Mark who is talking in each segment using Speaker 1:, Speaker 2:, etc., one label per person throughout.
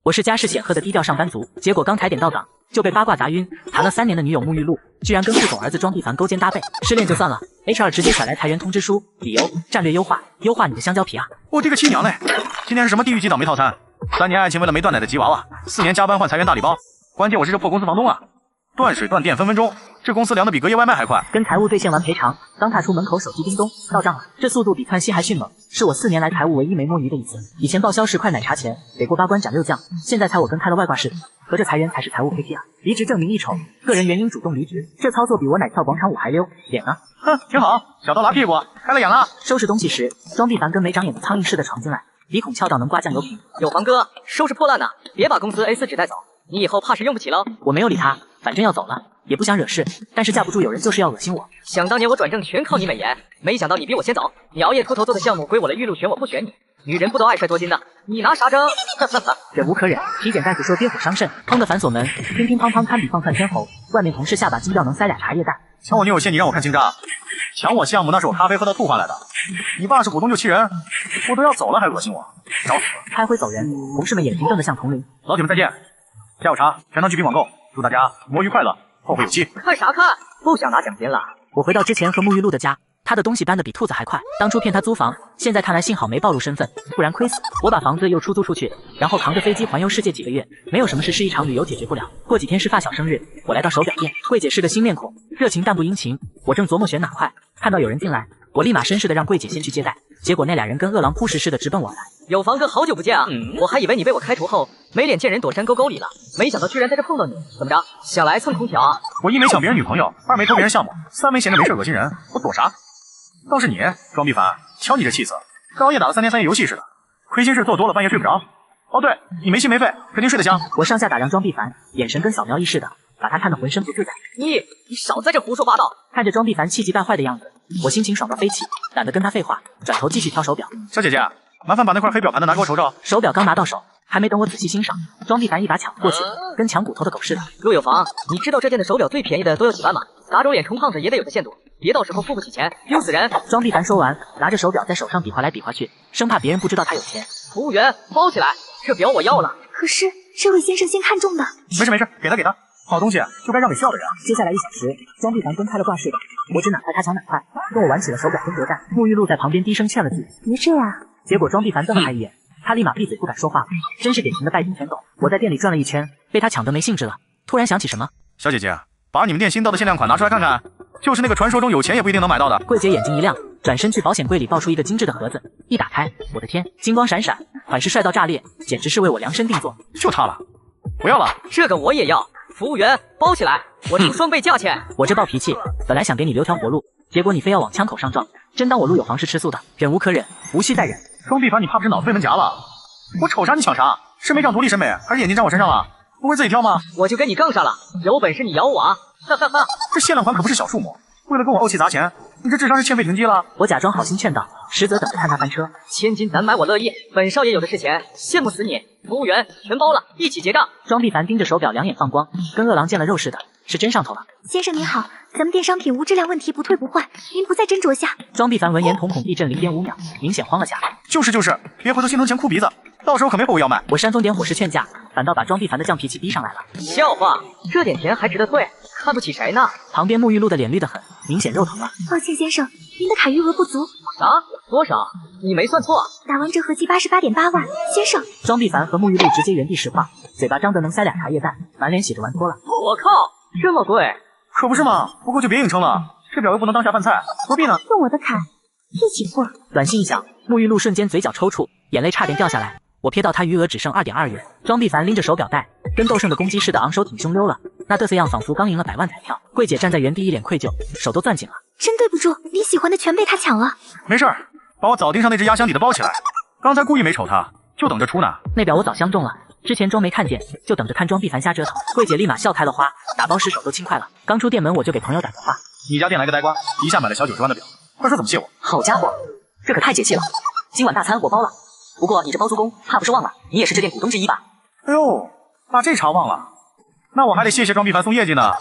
Speaker 1: 我是家世显赫的低调上班族，结果刚踩点到岗就被八卦砸晕。谈了3年的女友沐浴露，居然跟副总儿子庄碧凡勾肩搭背，失恋就算了 ，HR 直接甩来裁员通知书，理由战略优化，优化你的香蕉皮啊！
Speaker 2: 我这个亲娘嘞！今天是什么地狱级倒霉套餐？3年爱情为了没断奶的吉娃娃，4年加班换裁员大礼包，关键我是这破公司房东啊！断水断电分分钟，这公司凉的比隔夜外卖还快。
Speaker 1: 跟财务兑现完赔偿，刚踏出门口，手机叮咚到账了，这速度比窜稀还迅猛，是我4年来财务唯一没摸鱼的一次。以前报销10块奶茶钱得过8关斩6将，现在才我跟开了外挂似的，合着裁员才是财务 KP 啊！离职证明一丑，个人原因主动离职，这操作比我奶跳广场舞还溜，脸呢？
Speaker 2: 哼，挺好，小刀拉屁股，开了眼了。
Speaker 1: 收拾东西时，庄碧凡跟没长眼的苍蝇似的闯进来，鼻孔翘到能刮酱油瓶。
Speaker 3: 有房哥，收拾破烂呢，别把公司 A4 纸带走，你以后怕是用不起了。
Speaker 1: 我没有理他，反正要走了。也不想惹事，但是架不住有人就是要恶心我。
Speaker 3: 想当年我转正全靠你美颜，没想到你比我先走。你熬夜秃头做的项目归我了，玉露选我不选你。女人不都爱帅多金的，你拿啥争？
Speaker 1: 忍无可忍，体检大夫说跌火伤肾，砰的反锁门，乒乒乓乓堪比放窜天猴。外面同事下巴惊掉能塞俩茶叶蛋。
Speaker 2: 抢我女友线，你让我看清渣。抢我项目那是我咖啡喝到吐换来的。你爸是股东就气人，我都要走了还恶心我，找死！
Speaker 1: 开会走人，同事们眼睛瞪得像铜铃。
Speaker 2: 老铁们再见。下午茶全当剧评网购，祝大家摸鱼快乐。后会有期。
Speaker 3: 看啥看？不想拿奖金了。
Speaker 1: 我回到之前和沐浴露的家，他的东西搬得比兔子还快。当初骗他租房，现在看来幸好没暴露身份，不然亏死。我把房子又出租出去，然后扛着飞机环游世界几个月。没有什么事是一场旅游解决不了。过几天是发小生日，我来到手表店，柜姐是个新面孔，热情但不殷勤。我正琢磨选哪块，看到有人进来，我立马绅士的让柜姐先去接待。结果那俩人跟饿狼扑食似的直奔我来。
Speaker 3: 有房哥，好久不见啊！我还以为你被我开除后没脸见人躲山沟沟里了，没想到居然在这碰到你。怎么着，想来蹭空调啊？
Speaker 2: 我1没抢别人女朋友，2没偷别人项目，3没闲着没事恶心人，我躲啥？倒是你，庄碧凡，瞧你这气色，跟熬夜打了3天3夜游戏似的，亏心事做多了，半夜睡不着。哦对，你没心没肺，肯定睡得香。
Speaker 1: 我上下打量庄碧凡，眼神跟扫描仪似的，把他看得浑身不自在。
Speaker 3: 你少在这胡说八道！
Speaker 1: 看着庄碧凡气急败坏的样子，我心情爽到飞起，懒得跟他废话，转头继续挑手表。
Speaker 2: 小姐姐，麻烦把那块黑表盘的拿给我瞅瞅。
Speaker 1: 手表刚拿到手，还没等我仔细欣赏，庄碧凡一把抢过去，跟抢骨头的狗似的。
Speaker 3: 陆有房，你知道这件的手表最便宜的都有几万吗？打肿脸充胖子也得有个限度，别到时候付不起钱，丢死人！
Speaker 1: 庄碧凡说完，拿着手表在手上比划来比划去，生怕别人不知道他有钱。
Speaker 3: 服务员，包起来，这表我要了。
Speaker 4: 可是这位先生先看中的。
Speaker 2: 没事没事，给他给他，好东西就该让给需要的人。
Speaker 1: 接下来1小时，庄碧凡跟开了挂似的，我只哪块他抢哪块，跟我玩起了手表争夺战。沐浴露在旁边低声劝了句：“
Speaker 4: 别这样。”
Speaker 1: 结果庄碧凡瞪了他一眼，他立马闭嘴不敢说话了，真是典型的拜金舔狗。我在店里转了一圈，被他抢得没兴致了，突然想起什么，
Speaker 2: 小姐姐，把你们店新到的限量款拿出来看看，就是那个传说中有钱也不一定能买到的。
Speaker 1: 柜姐眼睛一亮，转身去保险柜里抱出一个精致的盒子，一打开，我的天，金光闪闪，款式帅到炸裂，简直是为我量身定做。
Speaker 2: 就它了，不要了。
Speaker 3: 这个我也要，服务员包起来，我出双倍价钱。
Speaker 1: 我这暴脾气，本来想给你留条活路，结果你非要往枪口上撞，真当我陆有房是吃素的，忍无可忍，无需再忍。
Speaker 2: 庄碧凡，你怕不是脑子被门夹了？我瞅啥你抢啥？是没长独立审美，还是眼睛长我身上了？不会自己挑吗？
Speaker 3: 我就跟你杠上了，有本事你咬我啊！哈哈哈！
Speaker 2: 这限量款可不是小数目，为了跟我怄气砸钱，你这智商是欠费停机了。
Speaker 1: 我假装好心劝导，实则等着看他翻车。
Speaker 3: 千金难买我乐意，本少爷有的是钱，羡慕死你！服务员全包了，一起结账。
Speaker 1: 庄碧凡盯着手表，两眼放光，跟饿狼见了肉似的，是真上头了。
Speaker 4: 先生您好，咱们店商品无质量问题，不退不换，您不再斟酌下。
Speaker 1: 庄碧凡闻言瞳孔地震0.5秒，明显慌了下来。
Speaker 2: 就是，别回头心疼钱哭鼻子，到时候可没后悔药卖。
Speaker 1: 我煽风点火式劝架，反倒把庄碧凡的犟脾气逼上来了。
Speaker 3: 笑话，这点钱还值得退？看不起谁呢？
Speaker 1: 旁边沐浴露的脸绿得很，明显肉疼了。
Speaker 4: 抱歉先生，您的卡余额不足。
Speaker 3: 啥？多少？你没算错。
Speaker 4: 打完折合计88.8万，先生。
Speaker 1: 庄碧凡和沐浴露直接原地石化，嘴巴张得能塞俩茶叶蛋，满脸写着完脱了。
Speaker 3: 我靠，这么贵？
Speaker 2: 可不是嘛，不过就别硬撑了，这表又不能当下饭菜，何必呢？
Speaker 4: 用我的卡，一起付。
Speaker 1: 短信一响，沐浴露瞬间嘴角抽搐，眼泪差点掉下来。我瞥到他余额只剩2.2元，庄碧凡拎着手表带，跟斗胜的公鸡似的昂首挺胸溜了，那嘚瑟样仿佛刚赢了100万彩票。柜姐站在原地一脸愧疚，手都攥紧了。
Speaker 4: 真对不住，你喜欢的全被他抢了。
Speaker 2: 没事儿，把我早盯上那只压箱底的包起来，刚才故意没瞅他，就等着出呢。
Speaker 1: 那表我早相中了，之前装没看见，就等着看庄碧凡瞎折腾。柜姐立马笑开了花，打包时手都轻快了。刚出店门我就给朋友打电话，
Speaker 2: 你家店来个呆瓜，一下买了小90万的表，快说怎么谢我。
Speaker 1: 好家伙，这可太解气了，今晚大餐我包了。不过你这包租公怕不是忘了，你也是这店股东之一吧？
Speaker 2: 哎呦，把这茬忘了，那我还得谢谢庄碧凡送业绩呢。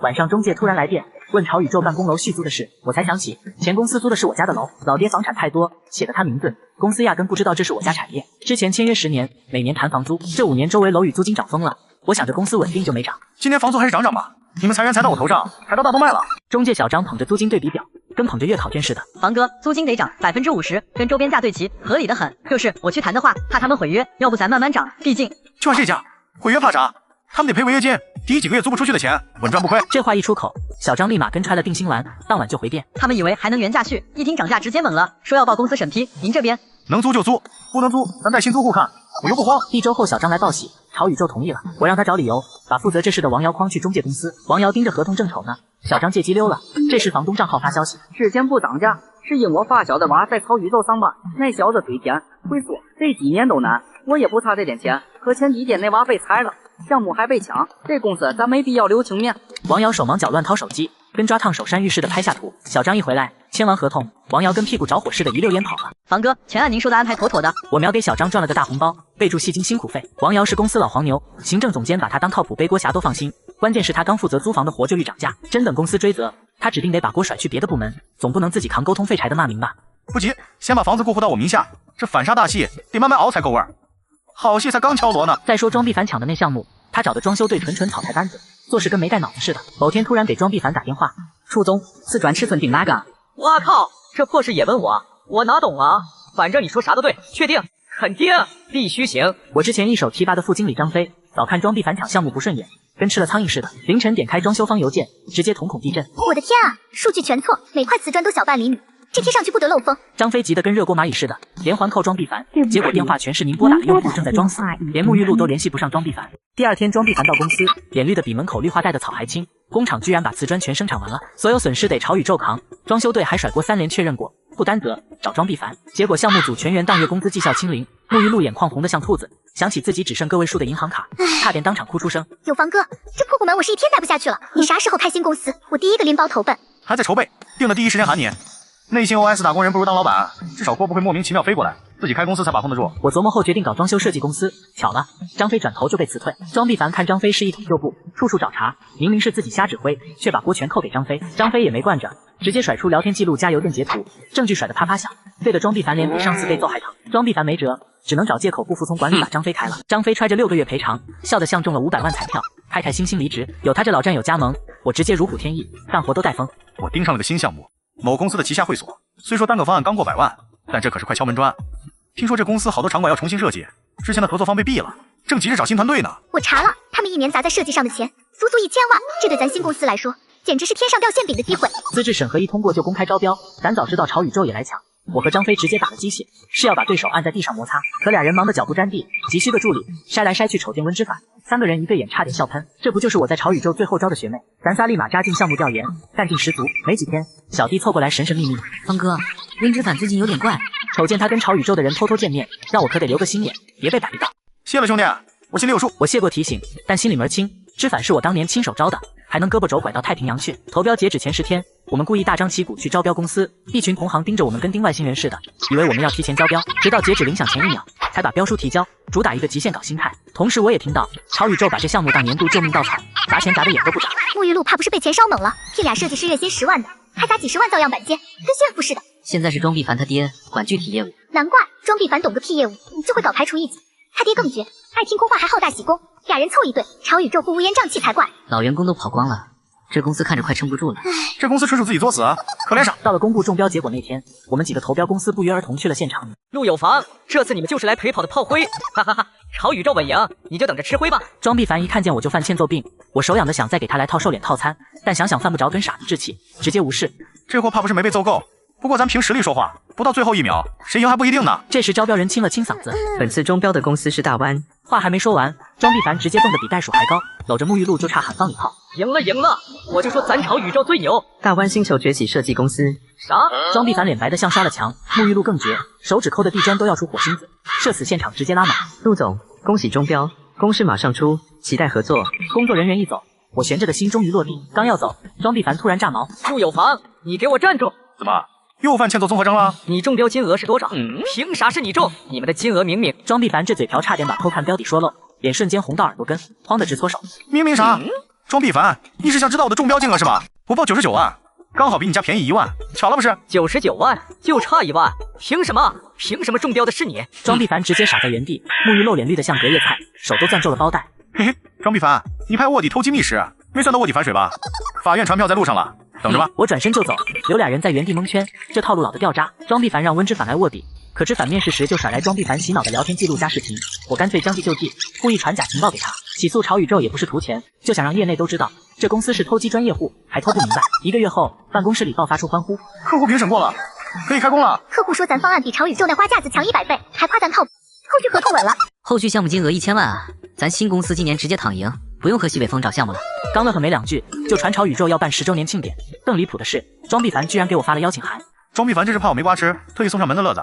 Speaker 1: 晚上中介突然来电，问朝宇宙办公楼续租的事，我才想起前公司租的是我家的楼，老爹房产太多，写的他名字，公司压根不知道这是我家产业。之前签约10年，每年谈房租，这5年周围楼宇租金涨疯了，我想着公司稳定就没涨。
Speaker 2: 今年房租还是涨涨吧，你们裁员裁到我头上，抬到大动脉了。
Speaker 1: 中介小张捧着租金对比表，跟捧着月考卷似的。
Speaker 3: 房哥，租金得涨50%，跟周边价对齐，合理的很。就是我去谈的话，怕他们毁约，要不咱慢慢涨，毕竟
Speaker 2: 就按这价，毁约怕啥？他们得赔违约金，第一几个月租不出去的钱，稳赚不亏。
Speaker 1: 这话一出口，小张立马跟揣了定心丸，当晚就回电。
Speaker 3: 他们以为还能原价续，一听涨价直接懵了，说要报公司审批。您这边
Speaker 2: 能租就租，不能租咱带新租户看，我又不慌。
Speaker 1: 1周后，小张来报喜，朝宇宙同意了。我让他找理由，把负责这事的王瑶诓去中介公司。王瑶盯着合同正瞅呢，小张借机溜了。这时房东账号发消息，
Speaker 5: 之前不涨价，是因我发小的娃在曹宇宙上班，那小子嘴甜会说，这几年都难，我也不差这点钱。可前几天那娃被裁了，项目还被抢，这公司咱没必要留情面。
Speaker 1: 王瑶手忙脚乱掏手机，跟抓烫手山芋似的拍下图。小张一回来，签完合同，王瑶跟屁股着火似的一溜烟跑了。
Speaker 3: 房哥，全按您说的安排妥妥的。
Speaker 1: 我秒给小张赚了个大红包，备注戏精辛苦费。王瑶是公司老黄牛，行政总监把他当靠谱背锅侠都放心。关键是他刚负责租房的活就遇涨价，真等公司追责，他指定得把锅甩去别的部门，总不能自己扛沟通废柴的骂名吧？
Speaker 2: 不急，先把房子过户到我名下，这反杀大戏得慢慢熬才够味儿。好戏才刚敲锣呢。
Speaker 1: 再说庄碧凡抢的那项目，他找的装修队纯纯草台班子，做事跟没带脑子似的。某天突然给庄碧凡打电话，
Speaker 3: 初中四转尺寸定哪个？我靠，这破事也问我哪懂啊？反正你说啥都对，确定？肯定，必须行。
Speaker 1: 我之前一手提拔的副经理张飞，早看庄碧凡抢项目不顺眼，跟吃了苍蝇似的。凌晨点开装修方邮件，直接瞳孔地震。
Speaker 4: 我的天啊，数据全错，每块瓷砖都小半厘米，这贴上去不得漏风。
Speaker 1: 张飞急得跟热锅蚂蚁似的，连环扣庄碧凡，结果电话全是您拨打的用户正在装死，连沐浴露都联系不上庄碧凡。第二天庄碧凡到公司，脸绿的比门口绿化带的草还青，工厂居然把瓷砖全生产完了，所有损失得朝宇宙扛。装修队还甩锅3连确认过，不担责，找庄碧凡。结果项目组全员当月工资绩效清零，沐浴露眼眶红得像兔子，想起自己只剩个位数的银行卡，差点当场哭出声。
Speaker 4: 有房哥，这破部门我是一天待不下去了。你啥时候开新公司？我第一个拎包投奔。
Speaker 2: 还在筹备，定的第一时间喊你。内心 OS 打工人不如当老板，至少锅不会莫名其妙飞过来，自己开公司才把控得住。
Speaker 1: 我琢磨后决定搞装修设计公司，巧了，张飞转头就被辞退。庄碧凡看张飞是一统旧部，处处找茬，明明是自己瞎指挥，却把锅全扣给张飞。张飞也没惯着，直接甩出聊天记录加邮件截图，证据甩得啪啪响，对的庄碧凡脸比上次被揍还疼。庄碧凡没辙，只能找借口不服从管理把张飞开了。张飞揣着6个月赔偿，笑得像中了500万彩票，开开心心离职。有他这老战友加盟，我直接如虎添翼，干活都带风。
Speaker 2: 我盯上了个新项目，某公司的旗下会所，虽说单个方案刚过100万，但这可是块敲门砖。听说这公司好多场馆要重新设计，之前的合作方被毙了，正急着找新团队呢。
Speaker 4: 我查了，他们1年砸在设计上的钱足足1000万，这对咱新公司来说，简直是天上掉馅饼的机会。
Speaker 1: 资质审核一通过就公开招标，咱早知道朝宇宙也来抢。我和张飞直接打了鸡血，是要把对手按在地上摩擦，可俩人忙得脚不沾地，急需个助理，筛来筛去瞅见温之法，3个人一对眼差点笑喷。这不就是我在朝宇宙最后招的学妹？咱仨立马扎进项目调研，干劲十足。没几天，小弟凑过来神神秘秘，
Speaker 3: 方哥，温之凡最近有点怪，
Speaker 1: 瞅见他跟朝宇宙的人偷偷见面，让我可得留个心眼，别被摆一道。
Speaker 2: 谢了兄弟，我心里有数。
Speaker 1: 我谢过提醒，但心里门清，之反是我当年亲手招的，还能胳膊肘拐到太平洋去。投标截止前10天，我们故意大张旗鼓去招标公司，一群同行盯着我们跟盯外星人似的，以为我们要提前交标，直到截止铃响前1秒才把标书提交，主打一个极限搞心态。同时我也听到朝宇宙把这项目当年度救命稻草，砸钱砸的眼都不眨。
Speaker 4: 沐浴露怕不是被钱烧懵了，替俩设计师月薪10万的，还砸几10万造样板间，跟炫富似的。
Speaker 3: 现在是庄碧凡他爹管具体业务，
Speaker 4: 难怪庄碧凡懂个屁业务，你就会搞排除异己。他爹更绝，爱听空话还好大喜功，俩人凑一对，朝宇宙不乌烟瘴气才怪。
Speaker 3: 老员工都跑光了，这公司看着快撑不住了。
Speaker 2: 这公司纯属自己作死，可怜啥？
Speaker 1: 到了公布中标结果那天，我们几个投标公司不约而同去了现场。
Speaker 3: 路有房，这次你们就是来陪跑的炮灰，哈哈哈！朝宇宙稳赢，你就等着吃灰吧。
Speaker 1: 庄碧凡一看见我就犯欠揍病，我手痒的想再给他来套瘦脸套餐，但想想犯不着跟傻子置气，直接无视。
Speaker 2: 这货怕不是没被揍够，不过咱凭实力说话，不到最后1秒，谁赢还不一定呢。
Speaker 1: 这时招标人清了清嗓子，
Speaker 6: 本次中标的公司是大湾。
Speaker 1: 话还没说完，庄碧凡直接蹦得比袋鼠还高，搂着沐浴露就差喊放礼炮。
Speaker 3: 赢了赢了，我就说咱朝宇宙最牛。
Speaker 6: 大湾星球崛起设计公司。
Speaker 3: 啥？
Speaker 1: 庄碧凡脸白得像刷了墙，沐浴露更绝，手指抠的地砖都要出火星子，社死现场直接拉满。
Speaker 6: 陆总，恭喜中标，公示马上出，期待合作。
Speaker 1: 工作人员一走，我悬着的心终于落地，刚要走，庄碧凡突然炸毛。
Speaker 3: 路有房，你给我站住！
Speaker 2: 怎么又犯欠揍综合征了？
Speaker 3: 你中标金额是多少？凭啥是你中？你们的金额明明……
Speaker 1: 庄碧凡这嘴瓢差点把偷看标底说漏，脸瞬间红到耳朵根，慌得直搓手。
Speaker 2: 明明啥？庄必凡，你是想知道我的中标金额是吧？我报99万，刚好比你家便宜1万，巧了不是
Speaker 3: ？99万就差1万，凭什么？凭什么中标的是你？
Speaker 1: 庄必凡直接傻在原地，沐浴露脸绿的像隔夜菜，手都攥皱了包带。
Speaker 2: 嘿嘿，庄必凡，你拍卧底偷机密时，没算到卧底反水吧？法院传票在路上了，等着吧。
Speaker 1: 我转身就走，留俩人在原地蒙圈。这套路老的掉渣。庄必凡让温之反来卧底，可知反面试时就甩来庄必凡洗脑的聊天记录加视频。我干脆将计就计，故意传假情报给他。起诉潮宇宙也不是图钱，就想让业内都知道这公司是偷机专业户，还偷不明白。1个月后，办公室里爆发出欢呼，
Speaker 2: 客户评审过了，可以开工了。
Speaker 4: 客户说咱方案比潮宇宙那花架子强100倍，还夸咱靠谱，后续合同稳了。
Speaker 7: 后续项目金额1000万啊！咱新公司今年直接躺赢，不用和西北风找项目了。
Speaker 1: 刚乐呵没2句，就传潮宇宙要办10周年庆典。更离谱的是，庄必凡居然给我发了邀请函。
Speaker 2: 庄必凡这是怕我没瓜吃，特意送上门的乐子。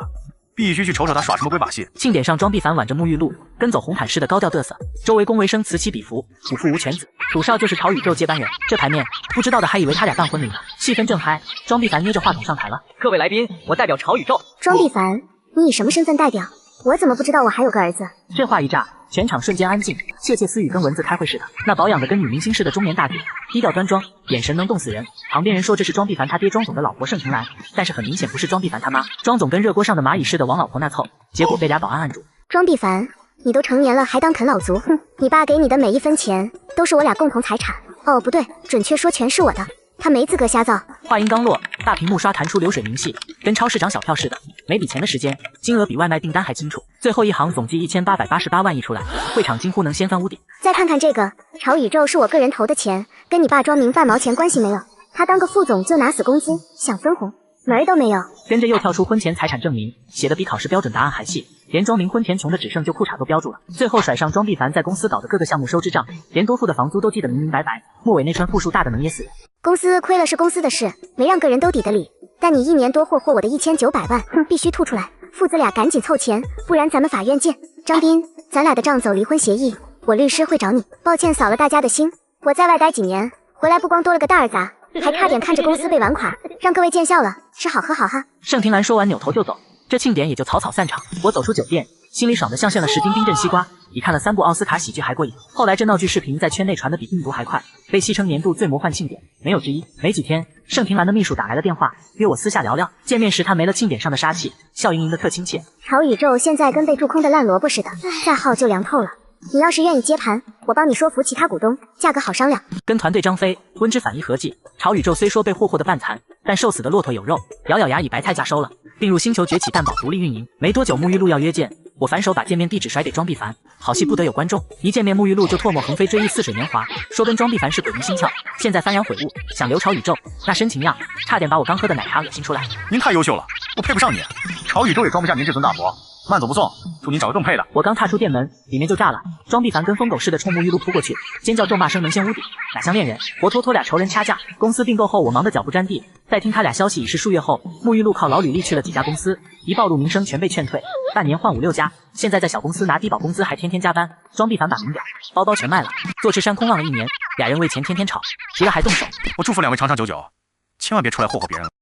Speaker 2: 必须去瞅瞅他耍什么鬼把戏。
Speaker 1: 庆典上，庄必凡挽着沐浴露，跟走红毯似的高调嘚瑟，周围恭维声此起彼伏。虎父无犬子，主少就是潮宇宙接班人。这牌面，不知道的还以为他俩办婚礼呢，气氛正嗨。庄必凡捏着话筒上台了。
Speaker 3: 各位来宾，我代表潮宇宙。
Speaker 4: 庄必凡，你以什么身份代表？我怎么不知道我还有个儿子？
Speaker 1: 这话一炸，全场瞬间安静，窃窃私语跟蚊子开会似的。那保养的跟女明星似的中年大姐，低调端庄，眼神能冻死人。旁边人说这是庄必凡他爹庄总的老婆盛婷兰，但是很明显不是庄必凡他妈。庄总跟热锅上的蚂蚁似的往老婆那凑，结果被俩保安按住。
Speaker 4: 庄必凡，你都成年了还当啃老族？哼，你爸给你的每一分钱都是我俩共同财产。哦，不对，准确说全是我的。他没资格瞎造。
Speaker 1: 话音刚落，大屏幕刷弹出流水明细，跟超市长小票似的。没笔钱的时间，金额比外卖订单还清楚。最后一行总计1888万溢出来，会场惊呼能掀翻屋顶。
Speaker 4: 再看看这个，潮宇宙是我个人投的钱，跟你爸庄明半毛钱关系没有。他当个副总就拿死工资，想分红门儿都没有。
Speaker 1: 跟着又跳出婚前财产证明，写的比考试标准答案还细，连庄明婚前穷的只剩旧裤衩都标注了。最后甩上庄必凡在公司搞的各个项目收支账，连多付的房租都记得明明白白。末尾那串负数大的能噎死人。
Speaker 4: 公司亏了是公司的事，没让个人都抵得理。但你1年多霍我的1900万，必须吐出来。父子俩赶紧凑钱，不然咱们法院见。张斌，咱俩的账走离婚协议，我律师会找你。抱歉扫了大家的心，我在外待几年，回来不光多了个大儿子，还差点看着公司被玩垮，让各位见笑了，吃好喝好哈。
Speaker 1: 盛婷兰说完扭头就走，这庆典也就草草散场。我走出酒店，心里爽得像献了10斤冰镇西瓜。比看了3部奥斯卡喜剧还过瘾。后来这闹剧视频在圈内传的比病毒还快，被戏称年度最魔幻庆典，没有之一。没几天，盛婷兰的秘书打来了电话，约我私下聊聊。见面时他没了庆典上的杀气，笑盈盈的特亲切。
Speaker 4: 潮宇宙现在跟被蛀空的烂萝卜似的，再耗就凉透了。你要是愿意接盘，我帮你说服其他股东，价格好商量。
Speaker 1: 跟团队张飞、温之反一合计，潮宇宙虽说被霍霍的半残，但瘦死的骆驼有肉，咬咬牙以白菜价收了，并入星球崛起蛋堡独立运营。没多久，沐浴露要约见，我反手把见面地址甩给庄必凡。好戏不得有观众，一见面沐浴露就唾沫横飞，追忆似水年华，说跟庄必凡是鬼迷心窍，现在幡然悔悟，想留潮宇宙，那深情样，差点把我刚喝的奶茶恶心出来。
Speaker 2: 您太优秀了，我配不上你，潮宇宙也装不下您这尊大佛。慢走不送，祝您找个更配的。
Speaker 1: 我刚踏出店门，里面就炸了。庄必凡跟疯狗似的冲沐浴露扑过去，尖叫咒骂声能掀屋顶，哪像恋人，活脱脱俩仇人掐架。公司并购后，我忙得脚不沾地。再听他俩消息已是数月后，沐浴露靠老履历去了几家公司，一暴露名声全被劝退，半年换5、6家。现在在小公司拿低保工资，还天天加班。庄必凡把名表、包包全卖了，坐吃山空望了1年，俩人为钱天天吵，急了还动手。
Speaker 2: 我祝福2位长长久久，千万别出来霍霍别人了。